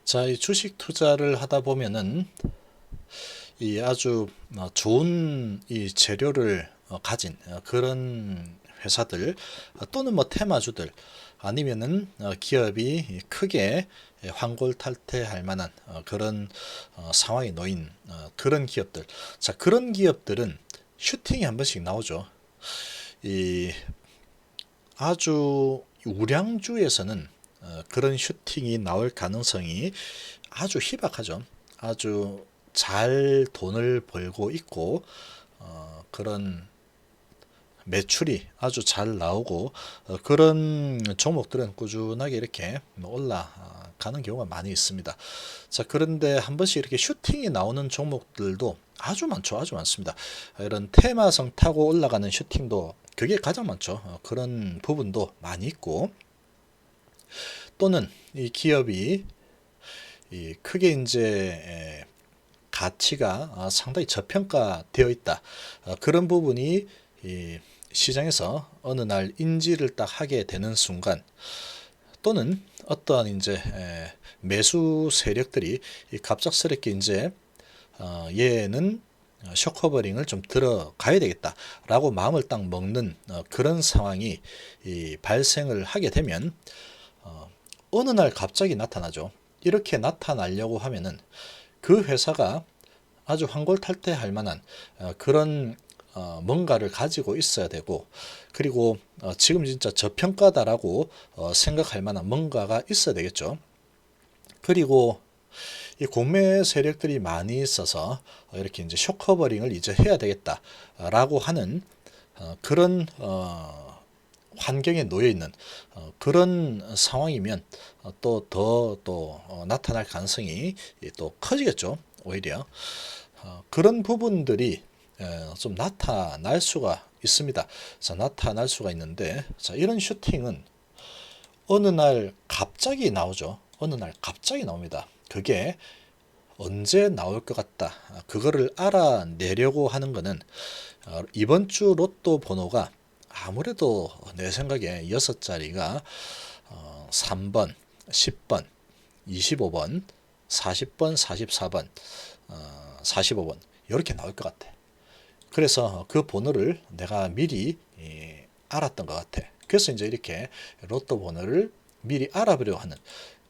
자, 이 주식 투자를 하다 보면은 이 아주 좋은 이 재료를 가진 그런 회사들 또는 뭐 테마주들 아니면은 기업이 크게 환골탈태할 만한 그런 상황에 놓인 그런 기업들. 자, 그런 기업들은 슈팅이 한 번씩 나오죠. 이 아주 우량주에서는 그런 슈팅이 나올 가능성이 아주 희박하죠. 아주 잘 돈을 벌고 있고 그런 매출이 아주 잘 나오고 그런 종목들은 꾸준하게 이렇게 올라가는 경우가 많이 있습니다. 자, 그런데 한 번씩 이렇게 슈팅이 나오는 종목들도 아주 많죠. 아주 많습니다. 이런 테마성 타고 올라가는 슈팅도 그게 가장 많죠. 그런 부분도 많이 있고 또는 이 기업이 이 크게 이제 가치가 상당히 저평가되어 있다. 그런 부분이 이 시장에서 어느 날 인지를 딱 하게 되는 순간 또는 어떠한 이제 매수 세력들이 갑작스럽게 이제 얘는 쇼커버링을 좀 들어가야 되겠다라고 마음을 딱 먹는 그런 상황이 발생을 하게 되면 어느 날 갑자기 나타나죠. 이렇게 나타나려고 하면은 그 회사가 아주 환골탈태할 만한 그런 뭔가를 가지고 있어야 되고 그리고 지금 진짜 저평가다라고 생각할 만한 뭔가가 있어야 되겠죠. 그리고 이 공매 세력들이 많이 있어서 이렇게 이제 쇼커버링을 이제 해야 되겠다라고 하는 그런 환경에 놓여 있는 그런 상황이면 또 더 나타날 가능성이 또 커지겠죠. 오히려 그런 부분들이 좀 나타날 수가 있습니다. 자, 나타날 수가 있는데 자, 이런 슈팅은 어느 날 갑자기 나오죠. 어느 날 갑자기 나옵니다. 그게 언제 나올 것 같다. 그거를 알아내려고 하는 거는 이번 주 로또 번호가 아무래도 내 생각에 6자리가 3번, 10번, 25번, 40번, 44번, 45번 이렇게 나올 것 같아. 그래서 그 번호를 내가 미리 알았던 것 같아. 그래서 이제 이렇게 로또 번호를 미리 알아보려고 하는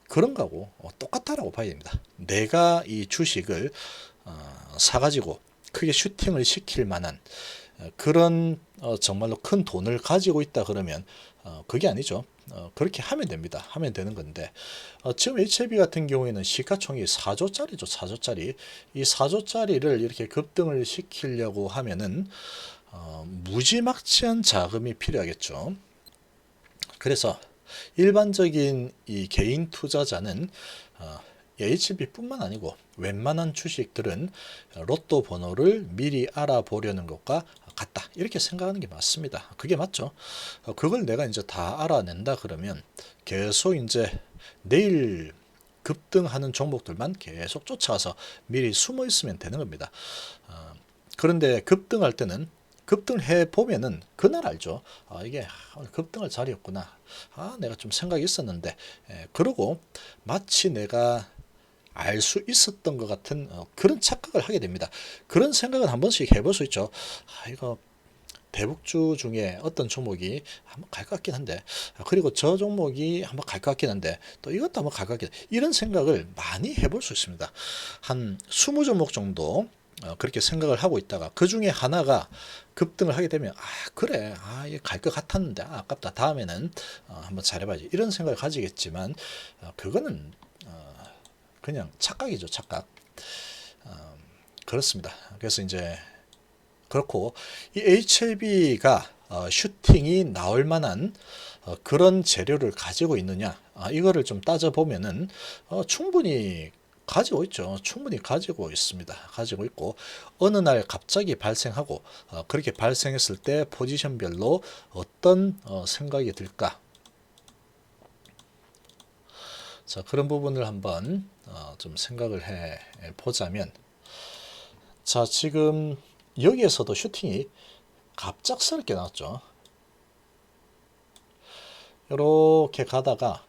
그런 거하고 똑같다라고 봐야 됩니다. 내가 이 주식을 사가지고 크게 슈팅을 시킬 만한 그런 정말로 큰 돈을 가지고 있다 그러면 그게 아니죠. 그렇게 하면 됩니다. 하면 되는 건데 지금 HLB 같은 경우에는 시가총액이 4조짜리죠. 4조짜리. 이 4조짜리를 이렇게 급등을 시키려고 하면은 무지막지한 자금이 필요하겠죠. 그래서 일반적인 이 개인 투자자는 HB뿐만 아니고 웬만한 주식들은 로또 번호를 미리 알아보려는 것과 같다. 이렇게 생각하는 게 맞습니다. 그게 맞죠. 그걸 내가 이제 다 알아낸다 그러면 계속 이제 내일 급등하는 종목들만 계속 쫓아가서 미리 숨어 있으면 되는 겁니다. 그런데 급등할 때는 급등을 해 보면은 그날 알죠. 이게 오늘 급등할 자리였구나. 내가 좀 생각이 있었는데, 그러고 마치 내가 알 수 있었던 것 같은 그런 착각을 하게 됩니다. 그런 생각은 한 번씩 해볼 수 있죠. 이거 대북주 중에 어떤 종목이 한번 갈 것 같긴 한데, 그리고 저 종목이 한번 갈 것 같긴 한데, 또 이것도 한번 갈 것 같긴 한데, 이런 생각을 많이 해볼 수 있습니다. 한 20종목 정도 그렇게 생각을 하고 있다가 그 중에 하나가 급등을 하게 되면 그래 이게 갈 것 같았는데 아깝다 다음에는 한번 잘해봐야지 이런 생각을 가지겠지만 그거는 그냥 착각이죠. 착각. 그렇습니다. 그래서 이제 그렇고 이 HLB가 슈팅이 나올 만한 그런 재료를 가지고 있느냐 이거를 좀 따져보면은 충분히 가지고 있죠. 충분히 가지고 있습니다. 가지고 있고 어느 날 갑자기 발생하고 그렇게 발생했을 때 포지션별로 어떤 생각이 들까? 자, 그런 부분을 한번 좀 생각을 해 보자면 자, 지금 여기에서도 슈팅이 갑작스럽게 나왔죠. 이렇게 가다가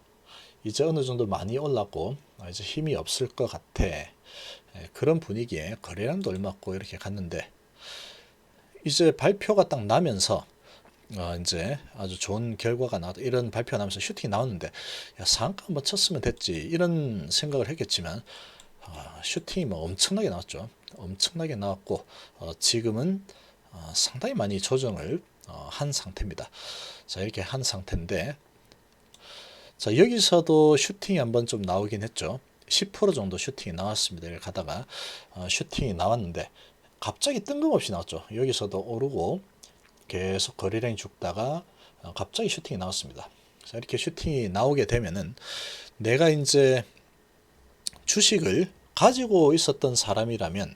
이제 어느 정도 많이 올랐고 이제 힘이 없을 것 같아. 그런 분위기에 거래량도 얼마 없고 이렇게 갔는데 이제 발표가 딱 나면서 이제 아주 좋은 결과가 나왔다. 이런 발표가 나면서 슈팅이 나왔는데 야, 상한가 한번 쳤으면 됐지. 이런 생각을 했겠지만 슈팅이 뭐 엄청나게 나왔죠. 엄청나게 나왔고 지금은 상당히 많이 조정을 한 상태입니다. 자, 이렇게 한 상태인데 자, 여기서도 슈팅이 한번 좀 나오긴 했죠. 10% 정도 슈팅이 나왔습니다. 이렇게 가다가 슈팅이 나왔는데 갑자기 뜬금없이 나왔죠. 여기서도 오르고 계속 거래량이 죽다가 갑자기 슈팅이 나왔습니다. 자, 이렇게 슈팅이 나오게 되면은 내가 이제 주식을 가지고 있었던 사람이라면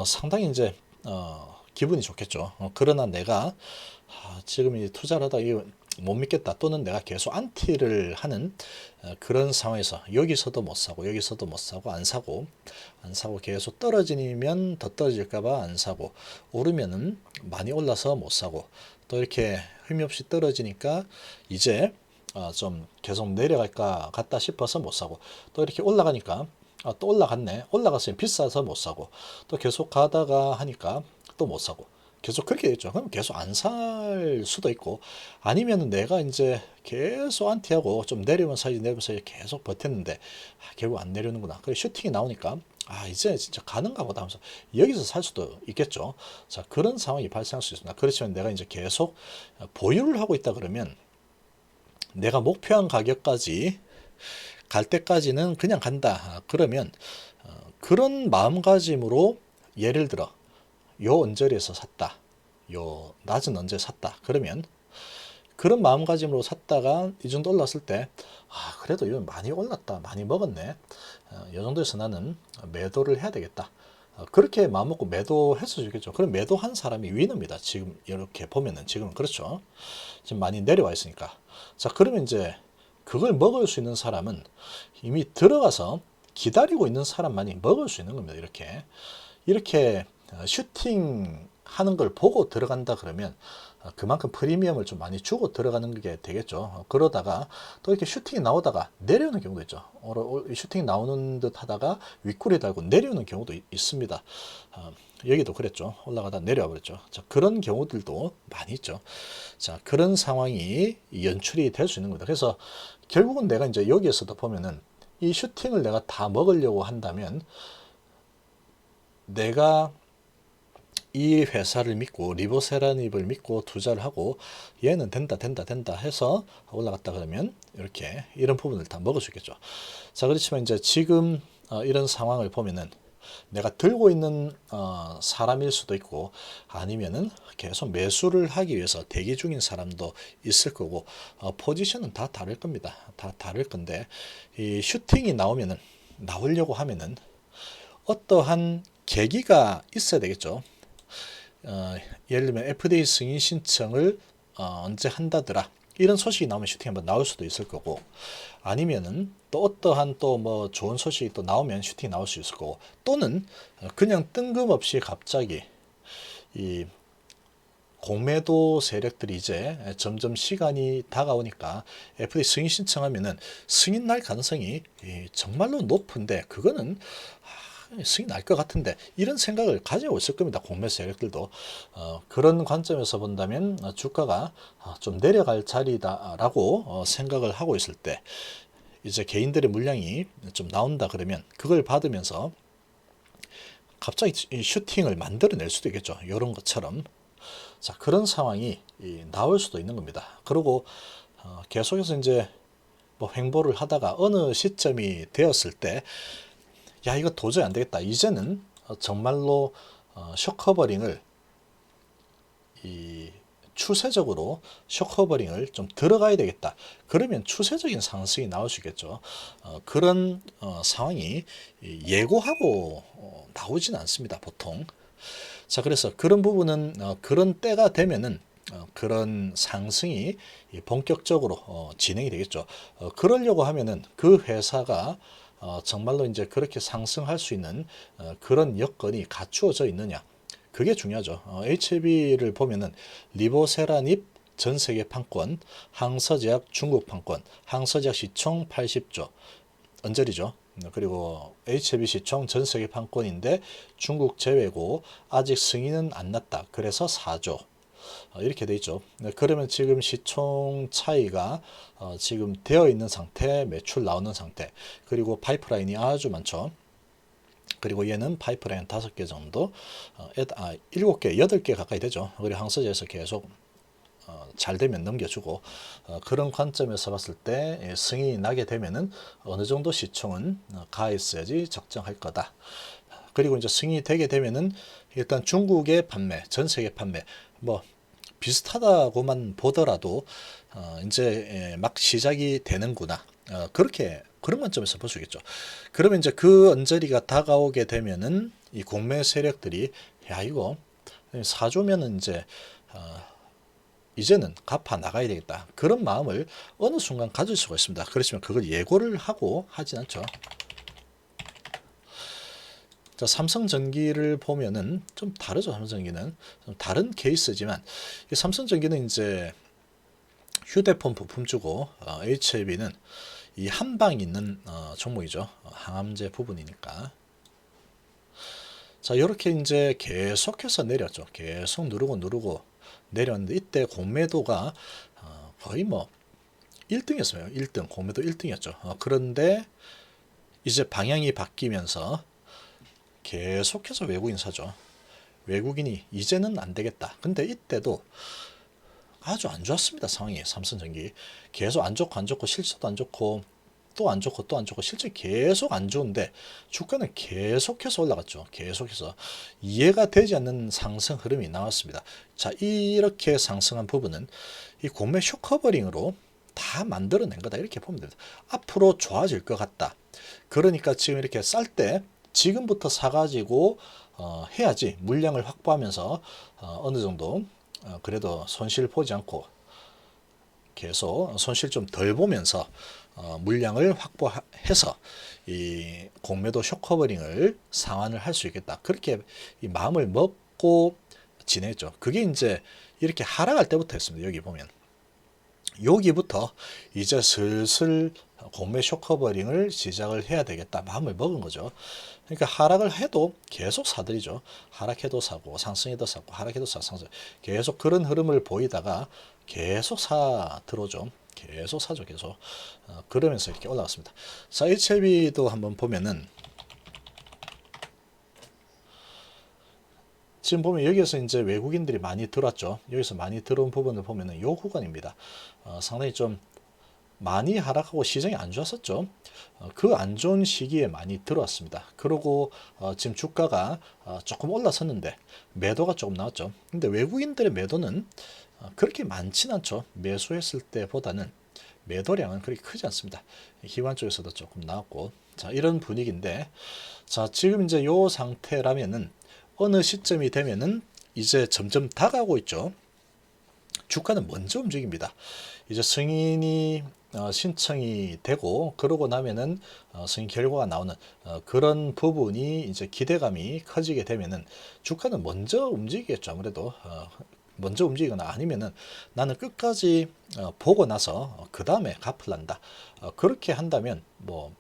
상당히 이제 기분이 좋겠죠. 그러나 내가 지금 이 투자를 하다 이거 못 믿겠다 또는 내가 계속 안티를 하는 그런 상황에서 여기서도 못 사고 여기서도 못 사고 안 사고 계속 떨어지면 더 떨어질까봐 안 사고 오르면은 많이 올라서 못 사고 또 이렇게 힘이 없이 떨어지니까 이제 좀 계속 내려갈까 같다 싶어서 못 사고 또 이렇게 올라가니까 또 올라갔네 올라갔으면 비싸서 못 사고 또 계속 가다가 하니까 또 못 사고 계속 그렇게 됐죠. 그럼 계속 안 살 수도 있고 아니면 내가 이제 계속 안티하고 좀 내리면 사지 내리면 사지 계속 버텼는데 결국 안 내려오는구나. 그래 슈팅이 나오니까 이제 진짜 가는가 보다 하면서 여기서 살 수도 있겠죠. 자, 그런 상황이 발생할 수 있습니다. 그렇지만 내가 이제 계속 보유를 하고 있다 그러면 내가 목표한 가격까지 갈 때까지는 그냥 간다. 그러면 그런 마음가짐으로 예를 들어 요 언저리에서 샀다. 요 낮은 언저리에 샀다. 그러면 그런 마음가짐으로 샀다가 이 정도 올랐을 때 그래도 이건 많이 올랐다. 많이 먹었네. 이 정도에서 나는 매도를 해야 되겠다. 그렇게 마음먹고 매도했을 수 있겠죠. 그럼 매도한 사람이 위너입니다. 지금 이렇게 보면은 지금은 그렇죠. 지금 많이 내려와 있으니까. 자, 그러면 이제 그걸 먹을 수 있는 사람은 이미 들어가서 기다리고 있는 사람만이 먹을 수 있는 겁니다. 이렇게 슈팅 하는 걸 보고 들어간다 그러면 그만큼 프리미엄을 좀 많이 주고 들어가는 게 되겠죠. 그러다가 또 이렇게 슈팅이 나오다가 내려오는 경우도 있죠. 슈팅이 나오는 듯 하다가 윗꼬리 달고 내려오는 경우도 있습니다. 여기도 그랬죠. 올라가다 내려와 버렸죠. 자, 그런 경우들도 많이 있죠. 자, 그런 상황이 연출이 될 수 있는 겁니다. 그래서 결국은 내가 이제 여기에서도 보면은 이 슈팅을 내가 다 먹으려고 한다면 내가 이 회사를 믿고 리보세라닙을 믿고 투자를 하고 얘는 된다 해서 올라갔다 그러면 이렇게 이런 부분을 다 먹을 수 있겠죠. 자, 그렇지만 이제 지금 이런 상황을 보면은 내가 들고 있는 사람일 수도 있고 아니면은 계속 매수를 하기 위해서 대기 중인 사람도 있을 거고 포지션은 다 다를 겁니다. 다 다를 건데 이 슈팅이 나오려고 하면은 어떠한 계기가 있어야 되겠죠. 예를 들면 FDA 승인 신청을 언제 한다더라 이런 소식이 나오면 슈팅이 한번 나올 수도 있을 거고 아니면은 또 어떠한 또 뭐 좋은 소식이 또 나오면 슈팅이 나올 수 있을 거고 또는 그냥 뜬금없이 갑자기 이 공매도 세력들이 이제 점점 시간이 다가오니까 FDA 승인 신청하면은 승인 날 가능성이 정말로 높은데 그거는 승인 날 것 같은데 이런 생각을 가지고 있을 겁니다. 공매 세력들도 그런 관점에서 본다면 주가가 좀 내려갈 자리다라고 생각을 하고 있을 때 이제 개인들의 물량이 좀 나온다 그러면 그걸 받으면서 갑자기 슈팅을 만들어낼 수도 있겠죠. 이런 것처럼 자, 그런 상황이 나올 수도 있는 겁니다. 그리고 계속해서 이제 뭐 횡보를 하다가 어느 시점이 되었을 때 야, 이거 도저히 안 되겠다. 이제는 정말로 숏커버링을 추세적으로 숏커버링을 좀 들어가야 되겠다. 그러면 추세적인 상승이 나올 수 있겠죠. 그런 상황이 예고하고 나오지는 않습니다. 보통. 자, 그래서 그런 부분은 그런 때가 되면은 그런 상승이 본격적으로 진행이 되겠죠. 그러려고 하면은 그 회사가 정말로 이제 그렇게 상승할 수 있는 그런 여건이 갖추어져 있느냐. 그게 중요하죠. HB를 보면은 리보세라닙 전 세계 판권, 항서제약 중국 판권, 항서제약 시총 80조, 언저리죠. 그리고 HLB 시총 전 세계 판권인데 중국 제외고 아직 승인은 안 났다. 그래서 4조. 이렇게 돼 있죠. 그러면 지금 시총 차이가 지금 되어 있는 상태, 매출 나오는 상태, 그리고 파이프라인이 아주 많죠. 그리고 얘는 파이프라인 5개 정도, 7개, 8개 가까이 되죠. 그리고 항서제에서 계속 잘 되면 넘겨주고, 그런 관점에서 봤을 때 승인이 나게 되면은 어느 정도 시총은 가 있어야지 적정할 거다. 그리고 이제 승인이 되게 되면은 일단 중국의 판매, 전 세계 판매 뭐 비슷하다고만 보더라도 이제 막 시작이 되는구나. 그렇게 그런 관점에서 볼 수 있겠죠. 그러면 이제 그 언저리가 다가오게 되면은 이 공매 세력들이 야 이거 사주면은 이제 이제는 갚아 나가야 되겠다. 그런 마음을 어느 순간 가질 수가 있습니다. 그렇지만 그걸 예고를 하고 하진 않죠. 자, 삼성전기를 보면은 좀 다르죠. 삼성전기는 좀 다른 케이스지만 이 삼성전기는 이제 휴대폰 부품주고 HLB는 이 한방 있는 종목이죠. 항암제 부분이니까. 자, 이렇게 이제 계속해서 내렸죠. 계속 누르고 내렸는데 이때 공매도가 거의 뭐 1등이었어요. 1등 공매도 1등이었죠. 그런데 이제 방향이 바뀌면서 계속해서 외국인 사죠. 외국인이 이제는 안 되겠다. 근데 이때도 아주 안 좋았습니다. 상황이 삼성전기 계속 안 좋고 실적도 안 좋고 또 안 좋고 실제 계속 안 좋은데 주가는 계속해서 올라갔죠. 계속해서 이해가 되지 않는 상승 흐름이 나왔습니다. 자, 이렇게 상승한 부분은 이 공매 쇼커버링으로 다 만들어낸 거다 이렇게 보면 됩니다. 앞으로 좋아질 것 같다. 그러니까 지금 이렇게 쌀 때 지금부터 사가지고 해야지 물량을 확보하면서 어느 정도 그래도 손실 보지 않고 계속 손실 좀 덜 보면서 물량을 확보해서 이 공매도 쇼커버링을 상환을 할 수 있겠다. 그렇게 이 마음을 먹고 지냈죠. 그게 이제 이렇게 하락할 때부터 했습니다. 여기 보면 여기부터 이제 슬슬 공매 쇼커버링을 시작을 해야 되겠다 마음을 먹은 거죠. 그러니까 하락을 해도 계속 사들이죠. 하락해도 사고 상승해도 사고 하락해도 사고 상승 계속 그런 흐름을 보이다가 계속 사 들어오죠. 계속 사죠. 계속 그러면서 이렇게 올라갔습니다. 자, HLB도 한번 보면은 지금 보면 여기에서 이제 외국인들이 많이 들어왔죠. 여기서 많이 들어온 부분을 보면은 요 구간입니다. 상당히 좀 많이 하락하고 시장이 안 좋았었죠. 그 안 좋은 시기에 많이 들어왔습니다. 그리고 지금 주가가 조금 올라섰는데 매도가 조금 나왔죠. 근데 외국인들의 매도는 그렇게 많진 않죠. 매수했을 때보다는 매도량은 그렇게 크지 않습니다. 기관 쪽에서도 조금 나왔고, 자, 이런 분위기인데, 자, 지금 이제 요 상태라면은 어느 시점이 되면은 이제 점점 다가오고 있죠. 주가는 먼저 움직입니다. 이제 승인이 신청이 되고 그러고 나면은 승인 결과가 나오는 그런 부분이 이제 기대감이 커지게 되면은 주가는 먼저 움직이겠죠. 아무래도 먼저 움직이거나 아니면은 나는 끝까지 보고 나서 그 다음에 갚을란다. 그렇게 한다면 뭐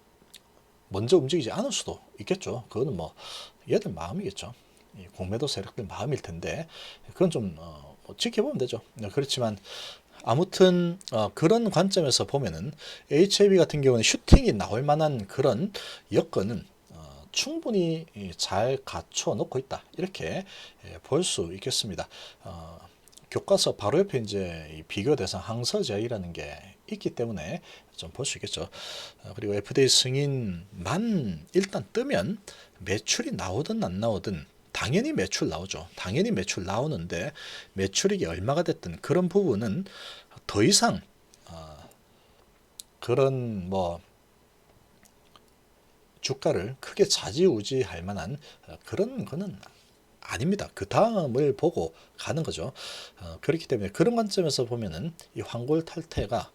먼저 움직이지 않을 수도 있겠죠. 그거는 뭐 얘들 마음이겠죠. 공매도 세력들 마음일 텐데 그건 좀 지켜보면 되죠. 그렇지만 아무튼 그런 관점에서 보면은 HLB 같은 경우는 슈팅이 나올 만한 그런 여건은 충분히 잘 갖춰 놓고 있다 이렇게 볼 수 있겠습니다. 교과서 바로 옆에 이제 비교 대상 항서제약이라는 게 있기 때문에 좀 볼 수 있겠죠. 그리고 FDA 승인만 일단 뜨면 매출이 나오든 안 나오든 당연히 매출 나오죠. 당연히 매출 나오는데 매출액이 얼마가 됐든 그런 부분은 더 이상 그런 뭐 주가를 크게 좌지우지할 만한 그런 거는 아닙니다. 그 다음을 보고 가는 거죠. 그렇기 때문에 그런 관점에서 보면은 이 환골 탈퇴가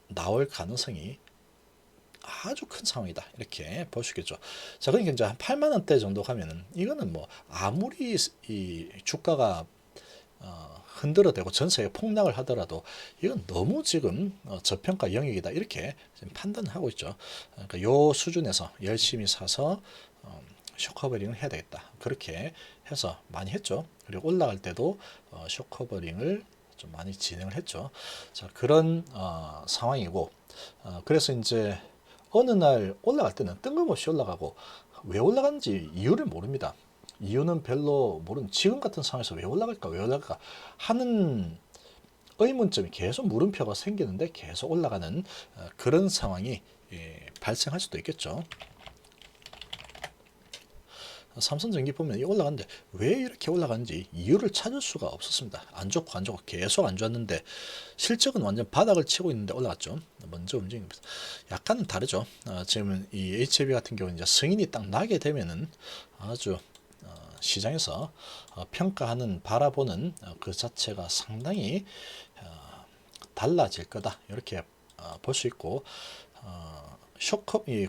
나올 가능성이 아주 큰 상황이다 이렇게 볼 수 있겠죠. 자, 그러니까 이제 한 8만 원대 정도 가면은 이거는 뭐 아무리 이 주가가 흔들어대고 전세가 폭락을 하더라도 이건 너무 지금 저평가 영역이다 이렇게 지금 판단하고 있죠. 그러니까 요 수준에서 열심히 사서 쇼커버링을 해야 되겠다 그렇게 해서 많이 했죠. 그리고 올라갈 때도 쇼커버링을 좀 많이 진행을 했죠. 자 그런 상황이고 그래서 이제 어느 날 올라갈 때는 뜬금없이 올라가고 왜 올라가는지 이유를 모릅니다. 이유는 별로 모르는 지금 같은 상황에서 왜 올라갈까 왜 올라갈까 하는 의문점이 계속 물음표가 생기는데 계속 올라가는 그런 상황이 발생할 수도 있겠죠. 삼성전기 보면 올라갔는데 왜 이렇게 올라가는지 이유를 찾을 수가 없었습니다. 안 좋고 안 좋고 계속 안 좋았는데 실적은 완전 바닥을 치고 있는데 올라갔죠. 먼저 움직입니다. 약간은 다르죠. 지금 이 HLB 같은 경우는 이제 승인이 딱 나게 되면은 아주 시장에서 평가하는 바라보는 그 자체가 상당히 달라질 거다 이렇게 볼 수 있고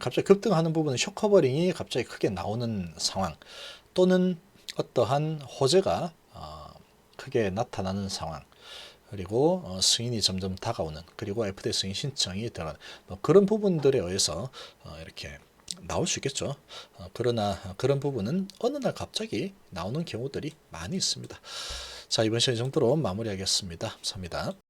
갑자기 급등하는 부분은 쇼커버링이 갑자기 크게 나오는 상황 또는 어떠한 호재가 크게 나타나는 상황 그리고 승인이 점점 다가오는 그리고 FDA 승인 신청이 들어가는 그런 부분들에 의해서 이렇게 나올 수 있겠죠. 그러나 그런 부분은 어느 날 갑자기 나오는 경우들이 많이 있습니다. 자 이번 시간 이 정도로 마무리하겠습니다. 감사합니다.